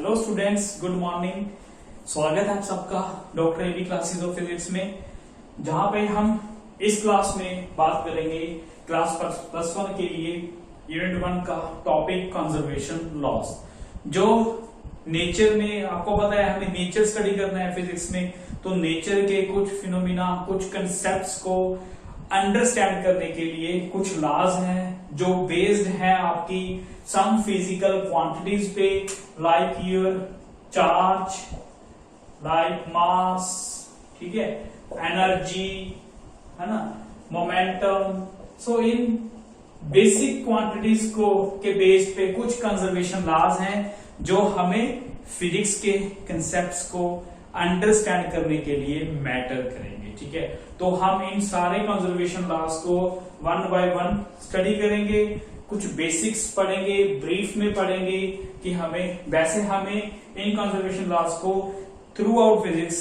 Hello students, good morning. स्वागत है आप सबका doctor A B classes of physics में, जहां पे हम इस क्लास में बात करेंगे क्लास प्लस वन के लिए यूनिट 1 का टॉपिक कंजर्वेशन लॉस। जो नेचर में आपको पता है हमें नेचर स्टडी करना है फिजिक्स में, तो नेचर के कुछ फिनोमिना, कुछ कंसेप्ट्स को अंडरस्टैंड करने के लिए कुछ लॉज हैं जो बेस्ड हैं आपकी सम फिजिकल क्वांटिटीज पे, like your charge, like mass, ठीक है, एनर्जी, है ना, मोमेंटम। सो इन बेसिक क्वांटिटीज को के बेस पे कुछ कंजर्वेशन लॉज हैं जो हमें फिजिक्स के कंसेप्ट्स को अंडरस्टैंड करने के लिए मैटर करेंगे, ठीक है। तो हम इन सारे कंजर्वेशन लॉज को वन बाय वन स्टडी करेंगे, कुछ बेसिक्स पढ़ेंगे, ब्रीफ में पढ़ेंगे कि हमें इन कंजर्वेशन लॉज को थ्रू आउट फिजिक्स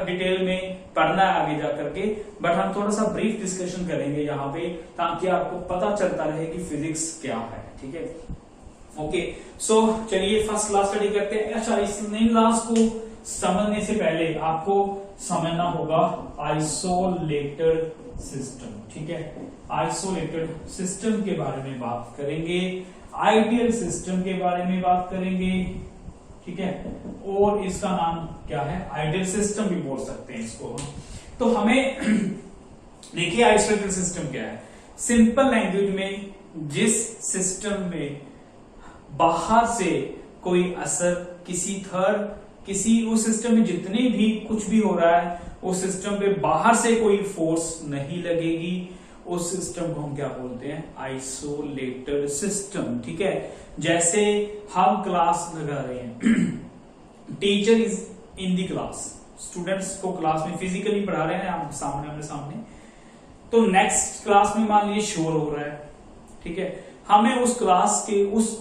डिटेल में पढ़ना है आगे जा करके, बट हम थोड़ा सा ब्रीफ डिस्कशन करेंगे यहाँ पे ताकि आपको पता चलता रहे कि फिजिक्स क्या है, ठीक है। ओके, सो चलिए फर्स्ट क्लास स्टडी करते हैं। अच्छा, इस इन लॉज को समझने से पहले आपको समझना होगा आइसोलेटेड सिस्टम, ठीक है। आइसोलेटेड सिस्टम के बारे में बात करेंगे, आइडियल सिस्टम के बारे में बात करेंगे, ठीक है, और इसका नाम क्या है, आइडियल सिस्टम भी बोल सकते हैं इसको। तो हमें देखिए आइसोलेटेड सिस्टम क्या है। सिंपल लैंग्वेज में जिस सिस्टम में बाहर से कोई असर किसी उस सिस्टम में जितने भी कुछ भी हो रहा है उस सिस्टम पे बाहर से कोई फोर्स नहीं लगेगी, उस सिस्टम को हम क्या बोलते हैं, आइसोलेटेड सिस्टम, ठीक है। जैसे हम क्लास लगा रहे हैं, teacher is in the class, students को क्लास में फिजिकली पढ़ा रहे हैं आप सामने, तो नेक्स्ट क्लास में मान लीजिए शोर हो रहा है, ठीक है। हमें उस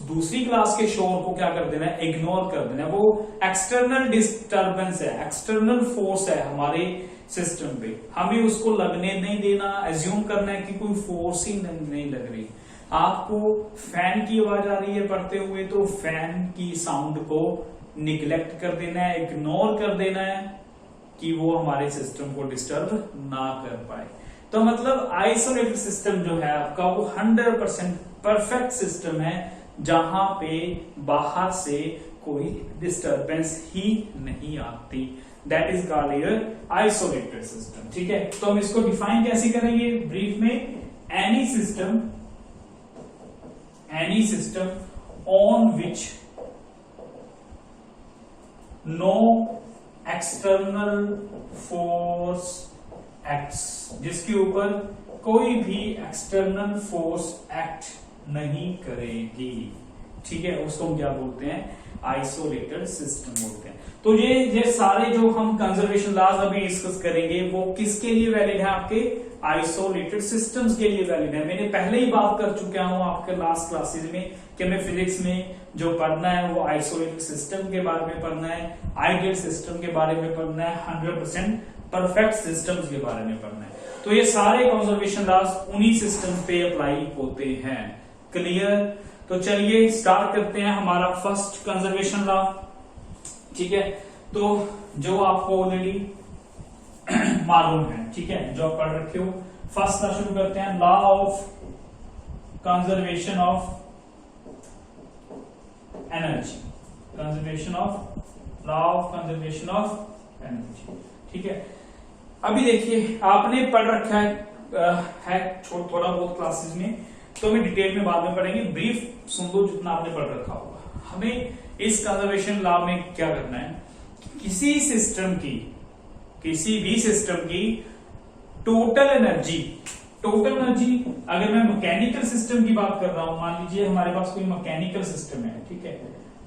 दूसरी क्लास के शोर को क्या कर देना है, इग्नोर कर देना है। वो एक्सटर्नल डिस्टरबेंस है, एक्सटर्नल फोर्स है हमारे सिस्टम पे, हमें उसको लगने नहीं देना, एज्यूम करना है कि कोई फोर्स ही नहीं लग रही। आपको फैन की आवाज आ रही है पढ़ते हुए, तो फैन की साउंड को निग्लेक्ट कर देना है, इग्नोर कर देना है कि वो हमारे सिस्टम को डिस्टर्ब ना कर पाए। तो मतलब आइसोलेटेड सिस्टम जो है आपका वो 100% परफेक्ट सिस्टम है जहां पे बाहर से कोई डिस्टरबेंस ही नहीं आती। That is called your isolated system, ठीक है। तो हम इसको डिफाइन कैसे करेंगे ब्रीफ में, any system on which no external force acts, जिसके ऊपर कोई भी एक्सटर्नल फोर्स एक्ट नहीं करेगी, ठीक है, उसको हम क्या बोलते हैं, आइसोलेटेड सिस्टम बोलते हैं। तो ये सारे जो हम कंजर्वेशन लॉज अभी डिस्कस करेंगे वो किसके लिए वैलिड है, आपके आइसोलेटेड सिस्टम्स के लिए वैलिड है। मैंने पहले ही बात कर चुका हूं आपके लास्ट क्लासेस में कि हमें फिजिक्स में जो पढ़ना है वो आइसोलेटेड सिस्टम के बारे में पढ़ना है, आइडियल सिस्टम के बारे में पढ़ना है, 100% परफेक्ट सिस्टम्स के बारे में पढ़ना है। तो ये सारे कंजर्वेशन लॉज उन्हीं सिस्टम पे अप्लाई होते हैं। क्लियर? तो चलिए स्टार्ट करते हैं हमारा फर्स्ट कंजर्वेशन लॉ, ठीक है। तो जो आपको ऑलरेडी मालूम है, ठीक है, जो आप पढ़ रखे हो, फर्स्ट लॉ शुरू करते हैं, law of conservation of energy, law of conservation of energy, ठीक है। अभी देखिए आपने पढ़ रखा है थोड़ा बहुत क्लासेस में, तो हमें डिटेल में बाद में पढ़ेंगे, ब्रीफ सुन लो जितना आपने पढ़ रखा होगा। हमें इस कंजर्वेशन लॉ में क्या करना है, किसी भी सिस्टम की टोटल एनर्जी, अगर मैं मैकेनिकल सिस्टम की बात कर रहा हूं, मान लीजिए हमारे पास कोई मैकेनिकल सिस्टम है, ठीक है,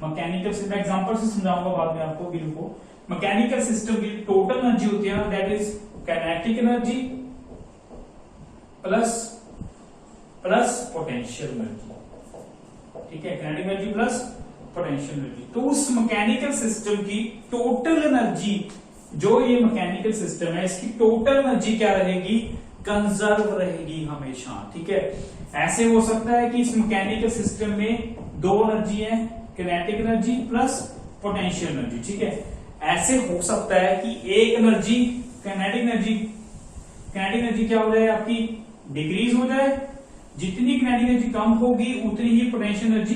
मैकेनिकल सिस्टम एग्जांपल से समझाऊंगा बाद में आपको। बिल्कुल मैकेनिकल सिस्टम की टोटल एनर्जी होती है ना, that is kinetic energy plus potential energy, ठीक है, kinetic energy plus potential energy. तो उस मैकेनिकल सिस्टम की टोटल एनर्जी, जो ये मैकेनिकल सिस्टम है, इसकी टोटल एनर्जी क्या रहेगी, कंजर्व रहेगी हमेशा, ठीक है। ऐसे हो सकता है कि इस मैकेनिकल सिस्टम में दो एनर्जी है, kinetic energy plus potential energy, ठीक है। ऐसे हो सकता है कि एक एनर्जी किनेटिक एनर्जी क्या हो जाए आपकी, डिक्रीज हो जाए। जितनी किनेटिक एनर्जी कम होगी उतनी ही पोटेंशियल एनर्जी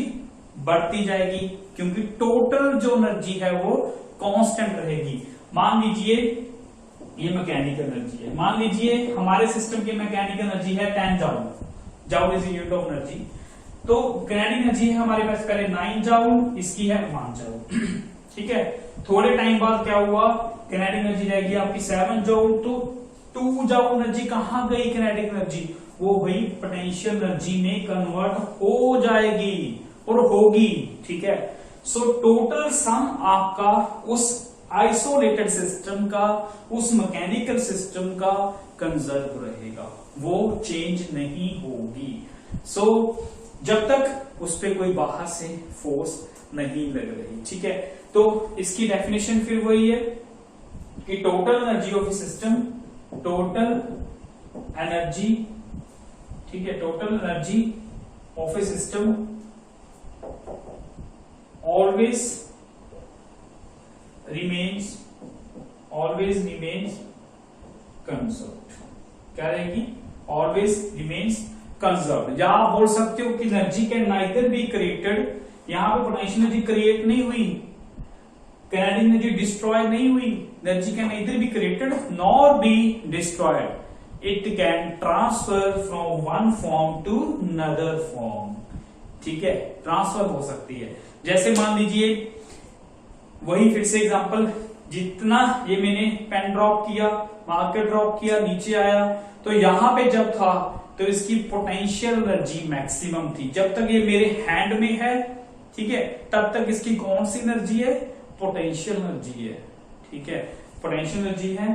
बढ़ती जाएगी, क्योंकि टोटल जो एनर्जी है वो कांस्टेंट रहेगी। मान लीजिए ये मैकेनिकल एनर्जी है, मान लीजिए हमारे सिस्टम की मैकेनिकल एनर्जी है 10 joule is unit of energy. तो किनेटिक एनर्जी है हमारे पास पहले 9 जाउल, इसकी है 1 जाउल, ठीक है। थोड़े टाइम बाद क्या हुआ, किनेटिक एनर्जी रहेगी आपकी 7 जाउल, तो 2 जाउल एनर्जी कहां गई, किनेटिक एनर्जी वो भाई पोटेंशियल एनर्जी में कन्वर्ट हो जाएगी और होगी, ठीक है। सो टोटल सम आपका उस आइसोलेटेड सिस्टम का, उस मैकेनिकल सिस्टम का कंजर्व रहेगा, वो चेंज नहीं होगी। सो जब तक उस पर कोई बाहर से फोर्स नहीं लग रही, ठीक है। तो इसकी डेफिनेशन फिर वही है कि total energy of A system, total energy, ठीक है, total energy of A system always remains conserved। क्या रहेगी, always remains conserved। या आप बोल सकते हो कि energy can neither be created, यहां पे पोटेंशियल एनर्जी क्रिएट नहीं हुई, किनेटिक एनर्जी डिस्ट्रॉय नहीं हुई, energy can neither be created nor be destroyed, it can transfer from one form to another form, ठीक है, ट्रांसफर हो सकती है। जैसे मान लीजिए वही फिर से एग्जांपल, जितना ये मैंने पेन ड्रॉप किया, मार्कर ड्रॉप किया, नीचे आया, तो यहां पे जब था तो इसकी पोटेंशियल एनर्जी मैक्सिमम थी। जब तक ये मेरे हैंड में है, ठीक है, तब तक इसकी कौन सी एनर्जी है, पोटेंशियल एनर्जी है, ठीक है, पोटेंशियल एनर्जी है।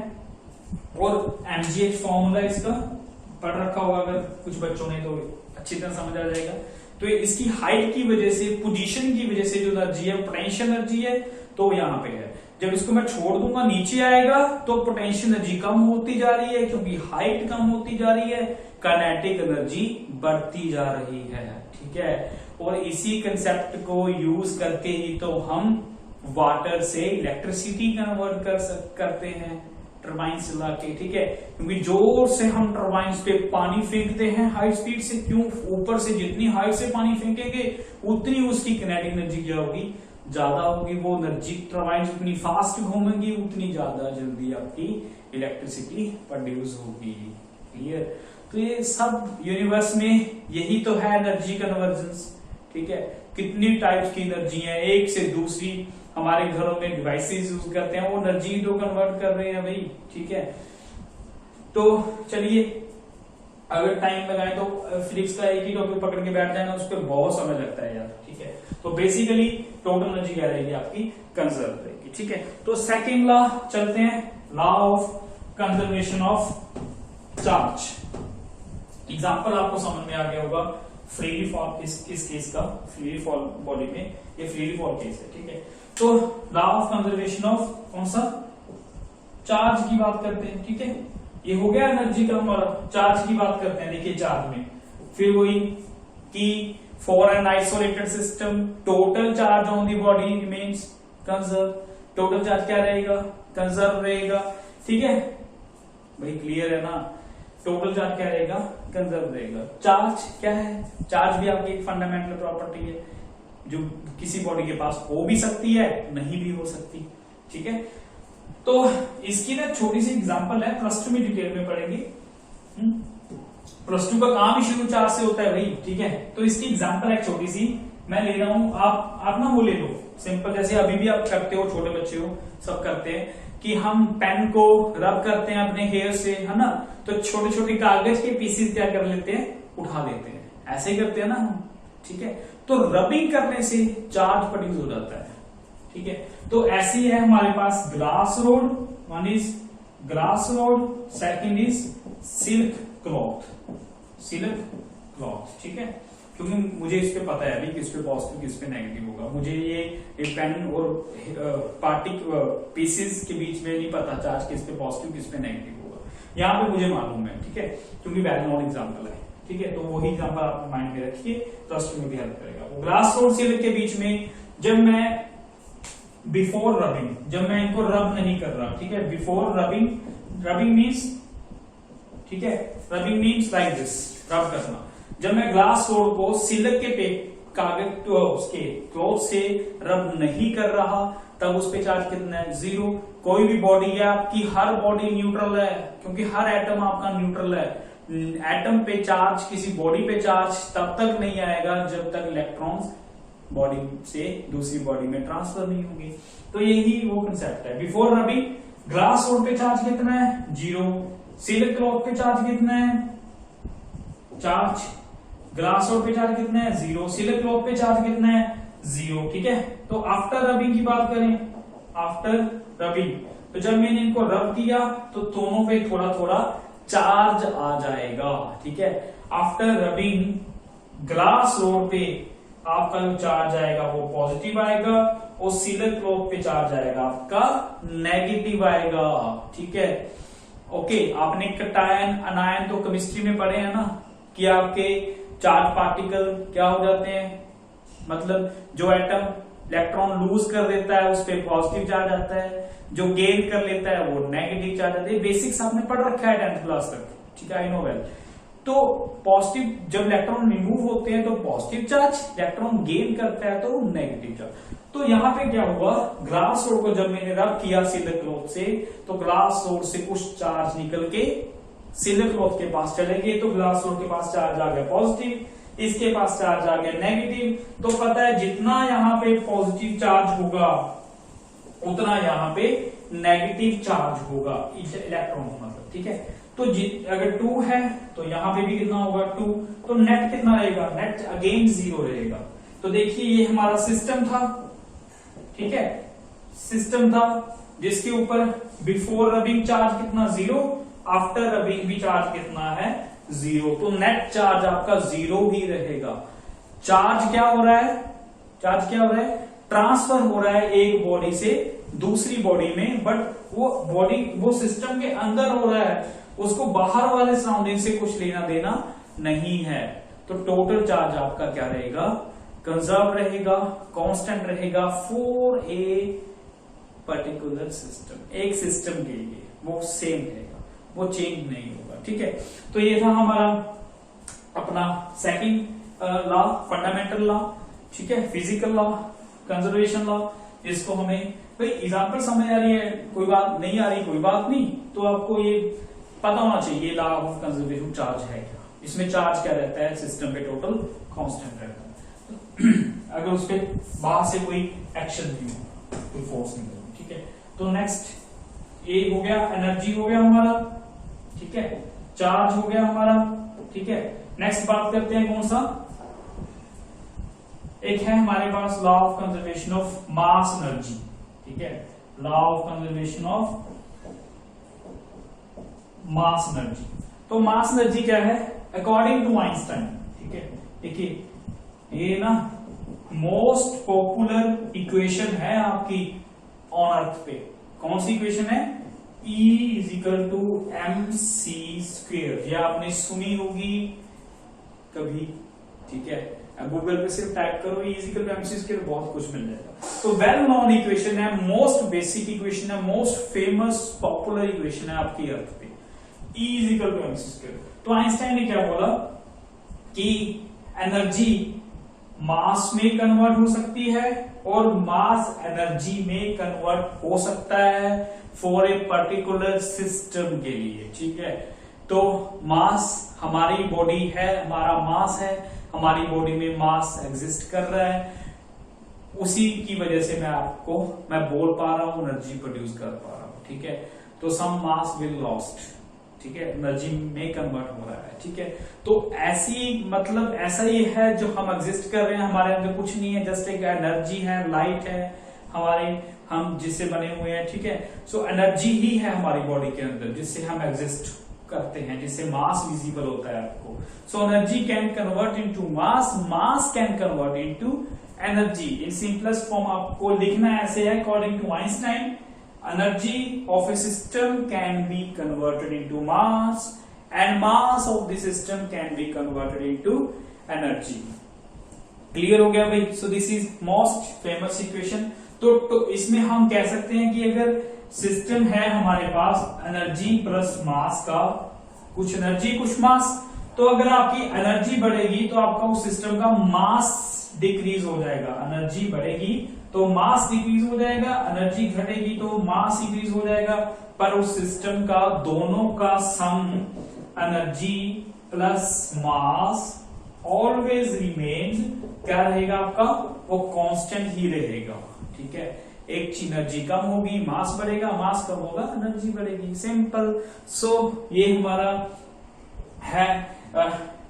और एमजीएच फॉर्मूला इसका पढ़ रखा होगा अगर कुछ बच्चों ने, तो अच्छी तरह समझ आ जाएगा। तो इसकी हाइट की वजह से, पोजीशन की वजह से जो एनर्जी है, पोटेंशियल एनर्जी है, तो यहां पे है। जब इसको मैं छोड़ दूंगा नीचे आएगा तो पोटेंशियल एनर्जी कम होती जा रही है, क्योंकि हाइट कम होती जा रही है, काइनेटिक एनर्जी बढ़ती जा रही है, ठीक है। और इसी कंसेप्ट को यूज करके ही तो हम वाटर से इलेक्ट्रिसिटी कन्वर्ट करते हैं टरबाइन चला के, ठीक है। क्योंकि जोर से हम टरबाइन पे पानी फेंकते हैं हाई स्पीड से, क्यों, ऊपर से जितनी हाइट से पानी फेंकेंगे उतनी उसकी किनेटिक एनर्जी क्या होगी, ज्यादा होगी। वो एनर्जी टरबाइन जितनी फास्ट घूमेंगी उतनी ज्यादा जल्दी आपकी इलेक्ट्रिसिटी प्रोड्यूस होगी, क्लियर। तो ये सब यूनिवर्स में यही तो है एनर्जी कन्वर्जेंस, ठीक है। कितनी टाइप्स की एनर्जी है, एक से दूसरी, हमारे घरों में डिवाइसेस यूज करते हैं, वो एनर्जी तो कन्वर्ट कर रहे हैं भाई, ठीक है। तो चलिए, अगर टाइम लगाए तो फिजिक्स का एक ही टॉपिक पकड़ के बैठ जाएगा, उस पर बहुत समय लगता है यार, ठीक है। तो बेसिकली टोटल एनर्जी क्या रहेगी आपकी, कंजर्व रहेगी, ठीक है। तो सेकेंड लॉ चलते हैं, law of conservation of charge. Example आपको समझ में आ गया होगा, फ्रीली फॉल, इस केस का फ्रीली फॉल बॉडी में, ये फ्रीली फॉल केस है, ठीक है। तो लॉ ऑफ कंजर्वेशन ऑफ कौन सा, चार्ज की बात करते हैं, ठीक है। ये हो गया एनर्जी का हमारा, चार्ज की बात करते हैं। देखिए चार्ज में फिर वही कि for an isolated system total charge on the body remains conserve. Total charge क्या रहेगा, कंजर्व रहेगा, ठीक है भाई, क्लियर है ना। टोटल चार्ज क्या रहेगा, कंजर्व रहेगा। चार्ज क्या है, चार्ज भी आपकी एक फंडामेंटल प्रॉपर्टी है जो किसी बॉडी के पास हो भी सकती है, नहीं भी हो सकती, ठीक है। तो इसकी ना छोटी सी एग्जांपल है, प्लस 2 में डिटेल में पढ़ेंगे। प्लस 2 का काम ही शुरू चार्ज से होता है भाई, ठीक है। तो इसकी एग्जांपल है छोटी सी, मैं ले रहा हूं, आप ना वो ले लो सिंपल, जैसे अभी भी आप करते हो, छोटे बच्चे हो सब करते हैं कि हम पेन को रब करते हैं अपने हेयर से, है ना। तो छोटे छोटे कागज के पीसेस क्या कर लेते हैं, उठा लेते हैं, ऐसे ही करते हैं ना हम, ठीक है। तो रबिंग करने से चार्ज प्रोड्यूस हो जाता है, ठीक है। तो ऐसी है हमारे पास glass rod, one is glass rod, second is silk cloth, ठीक है। क्योंकि मुझे इस पे पता है अभी किस पे पॉजिटिव किस पे नेगेटिव होगा, मुझे ये पेन और पीसेस के बीच में नहीं पता चार्ज किस पे पॉजिटिव किस पे नेगेटिव होगा, यहाँ पे मुझे मालूम है, ठीक है, क्योंकि वेल नोन एग्जाम्पल है, ठीक है। तो वही एग्जाम्पल आप माइंड में रखिए, प्लस 2 में भी हेल्प करेगा। ग्लास रोड सिल्क के बीच में जब मैं बिफोर रबिंग, जब मैं इनको रब नहीं कर रहा, ठीक है, बिफोर रबिंग, रबिंग मीन्स, ठीक है, रबिंग मीन्स लाइक दिस, रब करना। जब मैं ग्लास रोड को सिल्क के कागज उसके क्लॉथ से रब नहीं कर रहा, तब उस पे चार्ज कितना है, 0। कोई भी बॉडी है आपकी, हर बॉडी न्यूट्रल है, क्योंकि हर एटम आपका न्यूट्रल है। एटम पे चार्ज, किसी बॉडी पे चार्ज तब तक नहीं आएगा जब तक इलेक्ट्रॉन्स बॉडी से दूसरी बॉडी में ट्रांसफर नहीं होंगे। तो यही वो कंसेप्ट है। बिफोर रबिंग ग्लास रोड पे चार्ज कितना है, 0। सिल्क क्लॉथ पे चार्ज कितना है, चार्ज ग्लास रोड पे चार्ज कितना है, 0। सिल्क क्लॉथ पे चार्ज कितना है, 0, ठीक है। तो आफ्टर रबिंग की बात करें, आफ्टर रबिंग, तो जब मैंने इनको रब किया तो दोनों पे थोड़ा थोड़ा चार्ज आ जाएगा, ठीक है। आफ्टर रबिंग ग्लास रोड पे आपका जो चार्ज आएगा वो पॉजिटिव आएगा, और सिल्क क्लॉथ पे चार्ज आएगा आपका नेगेटिव आएगा, ठीक है। ओके, आपने कटायन अनायन तो केमिस्ट्री में पढ़े हैं ना, कि आपके चार्ज पार्टिकल क्या हो जाते हैं, मतलब जो एटम इलेक्ट्रॉन लूज कर देता है उस पर पॉजिटिव चार्ज आता है, जो गेन कर लेता है वो नेगेटिव चार्ज आता है। बेसिक्स आपने पढ़ रखा है 10th क्लास तक, ठीक है, आई नो वेल। तो पॉजिटिव, जब इलेक्ट्रॉन रिमूव होते हैं तो पॉजिटिव चार्ज, इलेक्ट्रॉन गेन करता है तो नेगेटिव चार्ज। तो यहां पे क्या हुआ, ग्लास रोड को जब मैंने रब किया सिल्क क्लॉथ से, तो ग्लास रोड से कुछ चार्ज निकल के सिल्क क्लॉथ के पास चले गए, तो ग्लास रोड के पास चार्ज आ गया पॉजिटिव, इसके पास चार्ज आ गया नेगेटिव। तो पता है जितना यहाँ पे पॉजिटिव चार्ज होगा उतना यहाँ पे नेगेटिव चार्ज होगा, इलेक्ट्रॉन मतलब, ठीक है। तो अगर 2 है तो यहाँ पे भी कितना होगा, 2। तो नेट कितना रहेगा, नेट अगेन 0 रहेगा। तो देखिए ये हमारा सिस्टम था, ठीक है, सिस्टम था जिसके ऊपर बिफोर रबिंग चार्ज कितना, 0, आफ्टर रबिंग भी चार्ज कितना है, 0। तो नेट चार्ज आपका 0 ही रहेगा। चार्ज क्या हो रहा है, चार्ज क्या हो रहा है, ट्रांसफर हो रहा है एक बॉडी से दूसरी बॉडी में, बट वो बॉडी, वो सिस्टम के अंदर हो रहा है, उसको बाहर वाले सराउंडिंग से कुछ लेना देना नहीं है। तो टोटल चार्ज आपका क्या रहेगा, कंजर्व रहेगा, कांस्टेंट रहेगा फॉर ए पर्टिकुलर सिस्टम, एक सिस्टम के लिए वो सेम रहेगा, वो चेंज नहीं होगा, ठीक है। तो ये था हमारा अपना सेकंड लॉ, फंडामेंटल लॉ, ठीक है, फिजिकल लॉ, कंजर्वेशन लॉ, जिसको हमें भाई एग्जाम्पल समझ आ रही है, कोई बात नहीं आ रही, कोई बात नहीं, तो आपको ये पता होना चाहिए लॉ ऑफ कंजर्वेशन चार्ज है क्या, इसमें चार्ज क्या रहता है, सिस्टम पे टोटल कांस्टेंट रहता है। अगर उस पर बाहर से कोई एक्शन नहीं होगा, कोई फोर्स नहीं होगा, ठीक है। तो नेक्स्ट ये हो गया, एनर्जी हो गया हमारा, ठीक है, चार्ज हो गया हमारा, ठीक है। नेक्स्ट बात करते हैं कौन सा, एक है हमारे पास law of conservation of mass energy, ठीक है, law of conservation of mass energy. तो मास एनर्जी क्या है, अकॉर्डिंग टू आइंस्टाइन, ठीक है। देखिए ये ना मोस्ट पॉपुलर इक्वेशन है आपकी ऑन अर्थ पे, कौन सी इक्वेशन है, E = mc², ये आपने सुनी होगी कभी, ठीक है। गूगल पे सिर्फ टाइप करो E = mc², बहुत कुछ मिल जाएगा। तो वेल नोन इक्वेशन है, मोस्ट बेसिक इक्वेशन है, मोस्ट फेमस पॉपुलर इक्वेशन है आपकी अर्थ पे, E = mc²। तो आइंस्टाइन ने क्या बोला कि एनर्जी मास में कन्वर्ट हो सकती है और मास एनर्जी में कन्वर्ट हो सकता है फॉर ए पर्टिकुलर सिस्टम के लिए, ठीक है। तो मास, हमारी बॉडी है, हमारा मास है, हमारी बॉडी में मास एग्जिस्ट कर रहा है, उसी की वजह से मैं बोल पा रहा हूं, एनर्जी प्रोड्यूस कर पा रहा हूं, ठीक है। तो सम मास विल लॉस्ट, ठीक है, एनर्जी में कन्वर्ट हो रहा है, ठीक है। तो ऐसी मतलब ऐसा ही है, जो हम एग्जिस्ट कर रहे हैं, हमारे अंदर कुछ नहीं है, जस्ट एक एनर्जी है, लाइट है हमारे, हम जिससे बने हुए हैं, ठीक है। सो एनर्जी ही है हमारी बॉडी के अंदर जिससे हम एग्जिस्ट करते हैं, जिससे मास विजिबल होता है आपको। So energy can convert into mass, mass can convert into energy. In simplest form आपको लिखना ऐसे है, according to Einstein, energy of a system can be converted into mass and mass of the system can be converted into energy. Clear हो गया भाई? So this is most famous equation. तो इसमें हम कह सकते हैं कि अगर सिस्टम है हमारे पास एनर्जी प्लस मास का, कुछ एनर्जी कुछ मास, तो अगर आपकी एनर्जी बढ़ेगी तो आपका उस सिस्टम का मास डिक्रीज हो जाएगा। एनर्जी बढ़ेगी तो मास डिक्रीज हो जाएगा, एनर्जी घटेगी तो मास इंक्रीज हो जाएगा। पर उस सिस्टम का दोनों का sum energy plus mass always remains क्या रहेगा आपका? वो कांस्टेंट ही रहेगा। ठीक है, एक एनर्जी कम होगी, मास बढ़ेगा, मास कम होगा, एनर्जी बढ़ेगी, सिंपल। सो ये हमारा है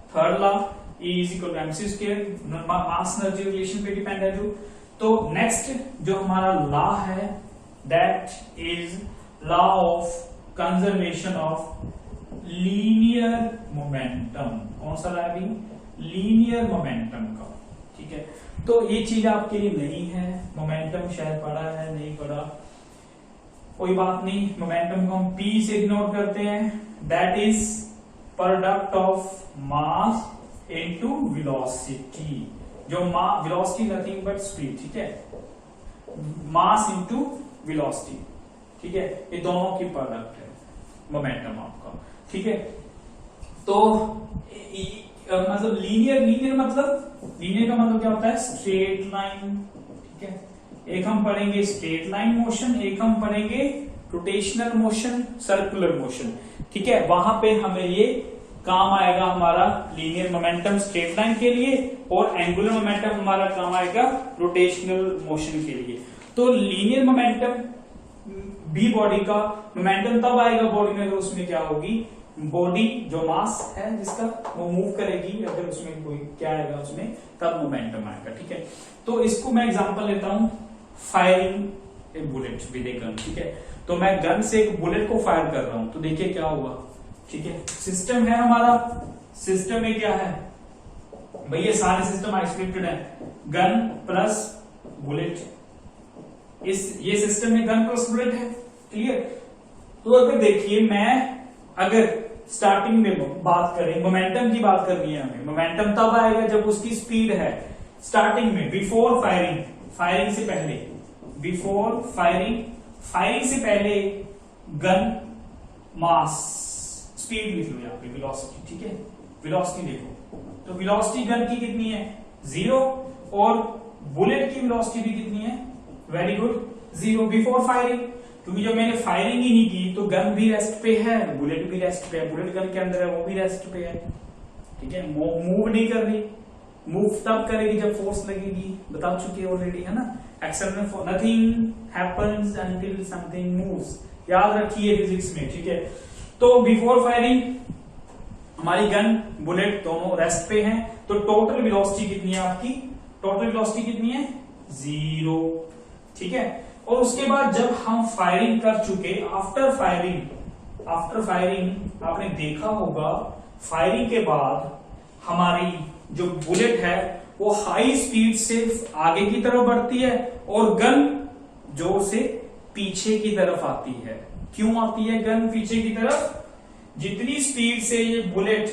third law, E is equal to MC square, mass energy relation पे डिपेंड है जो। तो नेक्स्ट जो हमारा लॉ है that is law of conservation of linear momentum. कौन सा लॉ है? लीनियर मोमेंटम का। ठीक है, तो ये चीज आपके लिए नहीं है, मोमेंटम शायद पढ़ा है, नहीं पढ़ा, कोई बात नहीं। मोमेंटम को हम P से इग्नोर करते हैं, that is product of mass into velocity. जो वेलोसिटी नथिंग बट स्पीड। ठीक है, मास इनटू वेलोसिटी। ठीक है, ये दोनों की प्रोडक्ट है मोमेंटम आपका। ठीक है, तो मतलब लीनियर का मतलब क्या होता है? Straight line. ठीक है, एक हम पढ़ेंगे स्ट्रेट लाइन मोशन, एक हम पढ़ेंगे रोटेशनल मोशन, सर्कुलर मोशन। ठीक है, वहां पे हमें ये काम आएगा हमारा लीनियर मोमेंटम स्ट्रेट लाइन के लिए, और एंगुलर मोमेंटम हमारा काम आएगा रोटेशनल मोशन के लिए। तो लीनियर मोमेंटम भी बॉडी का मोमेंटम तब आएगा बॉडी में अगर उसमें क्या होगी? बॉडी जो मास है जिसका वो मूव करेगी, अगर उसमें कोई क्या आएगा उसमें, तब मोमेंटम आएगा। ठीक है, तो इसको मैं एग्जांपल लेता हूं, firing A bullet with a gun. ठीक है, तो मैं गन से एक बुलेट को फायर कर रहा हूं, तो देखिए क्या हुआ। ठीक है, सिस्टम है हमारा, सिस्टम में क्या है भाई? ये सारे सिस्टम आइसोलेटेड है, गन प्लस बुलेट। ये सिस्टम में गन प्लस बुलेट है। क्लियर? तो अगर देखिए, मैं अगर स्टार्टिंग में बात करें, मोमेंटम की बात करनी है हमें, मोमेंटम तब आएगा जब उसकी स्पीड है स्टार्टिंग में, बिफोर फायरिंग, फायरिंग से पहले, बिफोर फायरिंग, फायरिंग से पहले गन मास, स्पीड लिख लो यहाँ पे, वेलोसिटी। ठीक है, वेलोसिटी देखो, तो वेलोसिटी गन की कितनी है? 0, और बुलेट की वेलोसिटी भी कितनी है? Very good, 0 before firing. क्योंकि जब मैंने फायरिंग ही नहीं की तो गन भी रेस्ट पे है, बुलेट भी रेस्ट पे है, बुलेट गन के अंदर है वो भी रेस्ट पे है। ठीक है, मूव नहीं कर रही, मूव तब करेगी जब फोर्स लगेगी, बता चुके ऑलरेडी, है ना? एक्शन में nothing happens until something moves, याद रखिए फिजिक्स में। ठीक है, तो बिफोर फायरिंग हमारी गन बुलेट दोनों रेस्ट पे हैं, तो टोटल वेलोसिटी कितनी है आपकी? टोटल वेलोसिटी कितनी है? 0। ठीक है, और उसके बाद जब हम फायरिंग कर चुके, आफ्टर फायरिंग आपने देखा होगा, फायरिंग के बाद हमारी जो बुलेट है वो हाई स्पीड से आगे की तरफ बढ़ती है और गन जोर से पीछे की तरफ आती है। क्यों आती है गन पीछे की तरफ? जितनी स्पीड से ये बुलेट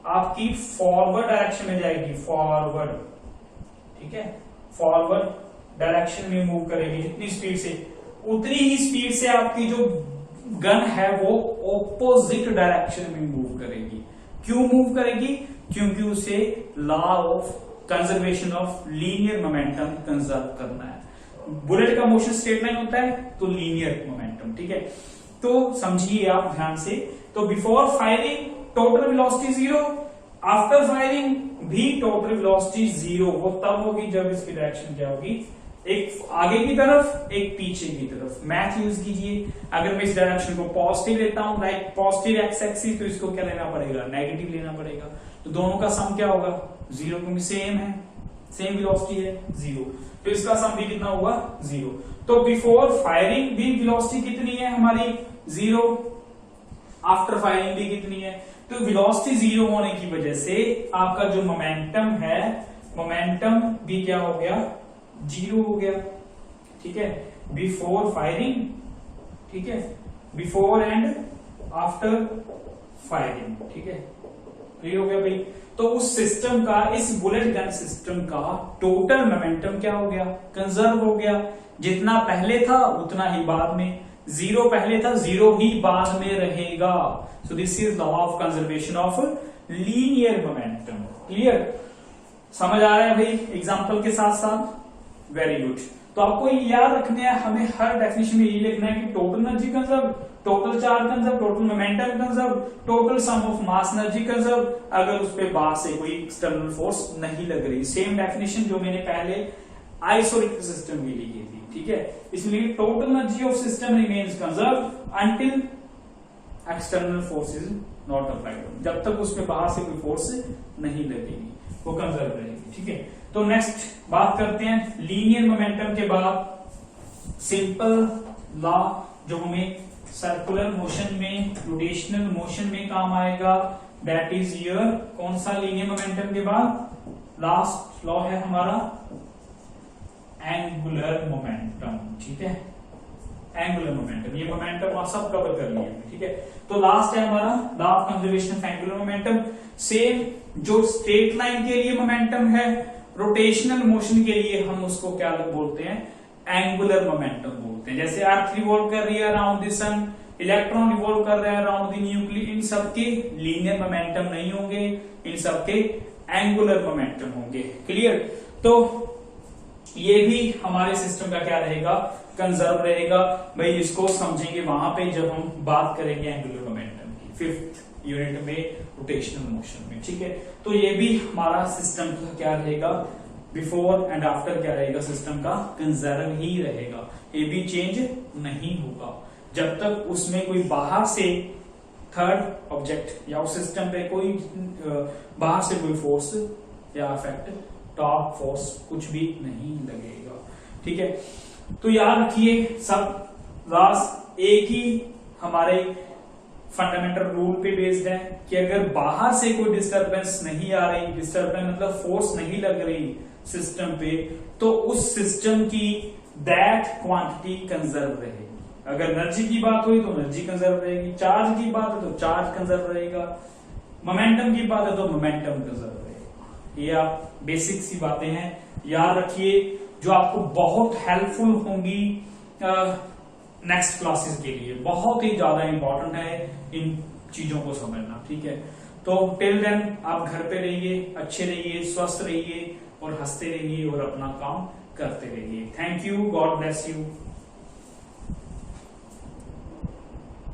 आपकी फॉरवर्ड डायरेक्शन में जाएगी, फॉरवर्ड, ठीक है, फॉरवर्ड डायरेक्शन में मूव करेगी जितनी स्पीड से, उतनी ही स्पीड से आपकी जो गन है वो ऑपोजिट डायरेक्शन में मूव करेगी। क्यों मूव करेगी? क्योंकि उसे law of conservation of linear momentum conserve करना है। बुलेट का मोशन स्ट्रेट लाइन होता है तो लीनियर मोमेंटम, ठीक है। तो समझिए आप ध्यान से, तो before firing total velocity 0, after firing भी टोटल वेलोसिटी 0 वो तब होगी जब इसकी डायरेक्शन क्या होगी, एक आगे की तरफ एक पीछे की तरफ। मैथ यूज कीजिए, अगर मैं इस डायरेक्शन को पॉजिटिव लेता हूं, लाइक पॉजिटिव एक्स एक्सिस, तो इसको क्या लेना पड़ेगा, नेगेटिव लेना पड़ेगा। तो दोनों का सम क्या होगा, 0, क्योंकि सेम है, सेम वेलोसिटी है 0, तो इसका सम भी कितना हुआ 0। तो बिफोर फायरिंग भी वेलोसिटी कितनी है हमारी 0, आफ्टर फायरिंग भी कितनी है। तो वेलोसिटी 0 होने की वजह से आपका जो मोमेंटम है, मोमेंटम भी क्या हो गया, 0 हो गया, ठीक है, बिफोर फायरिंग, ठीक है, बिफोर एंड आफ्टर फायरिंग, ठीक है। क्लियर हो गया भाई। तो उस सिस्टम का, इस बुलेट गन सिस्टम का टोटल मोमेंटम क्या हो गया, कंजर्व हो गया। जितना पहले था उतना ही बाद में, 0 पहले था 0 ही बाद में रहेगा। So this is law of conservation of linear momentum. Clear, समझ आ रहा है भाई एग्जांपल के साथ साथ? Very good. तो आपको ये याद रखना है, हमें हर डेफिनेशन में ये लिखना है कि total energy conserve, total charge conserve, total momentum conserve, total sum of mass energy conserve, अगर उस पे बाहर से कोई एक्सटर्नल फोर्स नहीं लग रही। सेम डेफिनेशन जो मैंने पहले आइसोलेटेड सिस्टम के लिए की थी, ठीक है। इसलिए total energy of system remains conserve until external force is not applied. जब तक उसमें बाहर से कोई फोर्स नहीं लगेगी वो कंजर्व रहेगी, ठीक है। तो नेक्स्ट बात करते हैं लीनियर मोमेंटम के बाद सिंपल लॉ जो हमें सर्कुलर मोशन में, रोटेशनल मोशन में काम आएगा, दैट इज योर कौन सा लीनियर मोमेंटम के बाद लास्ट लॉ है हमारा एंगुलर मोमेंटम, ठीक है। एंगुलर मोमेंटम, ये मोमेंटम आप सब कवर कर लिए, ठीक है। तो लास्ट है हमारा law of conservation of angular momentum. Same जो स्ट्रेट लाइन के लिए मोमेंटम है, रोटेशनल मोशन के लिए हम उसको क्या बोलते हैं, एंगुलर मोमेंटम बोलते हैं। जैसे अर्थ रिवॉल्व कर रही है around the sun, electron revolve कर रहा है अराउंड द न्यूक्लियस, इन सबके लीनियर मोमेंटम नहीं होंगे, इन सबके एंगुलर मोमेंटम होंगे। क्लियर, तो ये भी हमारे सिस्टम का क्या रहेगा, कंजर्व रहेगा भाई। इसको समझेंगे वहां पे जब हम बात करेंगे एंगुलर मोमेंटम की, 5th यूनिट में रोटेशनल मोशन में, ठीक है। तो ये भी हमारा सिस्टम का क्या रहेगा, बिफोर एंड आफ्टर क्या रहेगा, सिस्टम का कंजर्व ही रहेगा, ये भी चेंज नहीं होगा जब तक उसमें कोई बाहर से थर्ड ऑब्जेक्ट या उस सिस्टम पे कोई बाहर से कोई फोर्स या इफेक्ट, टॉप फोर्स कुछ भी नहीं लगेगा, ठीक है। तो याद रखिए सब लॉस एक ही हमारे फंडामेंटल रूल पे बेस्ड है कि अगर बाहर से कोई डिस्टरबेंस नहीं आ रही, डिस्टरबेंस मतलब फोर्स नहीं लग रही सिस्टम पे, तो उस सिस्टम की दैट क्वांटिटी कंजर्व रहेगी। अगर एनर्जी की बात हुई तो एनर्जी कंजर्व रहेगी, चार्ज की बात है तो चार्ज कंजर्व रहेगा, मोमेंटम की बात है तो मोमेंटम कंजर्व रहेगा। ये आप बेसिक सी बातें हैं, याद रखिए, जो आपको बहुत हेल्पफुल होंगी नेक्स्ट क्लासेस के लिए, बहुत ही ज्यादा इंपॉर्टेंट है इन चीजों को समझना, ठीक है। तो टिल देन आप घर पे रहिए, अच्छे रहिए, स्वस्थ रहिए और हंसते रहिए और अपना काम करते रहिए। Thank you, God bless you.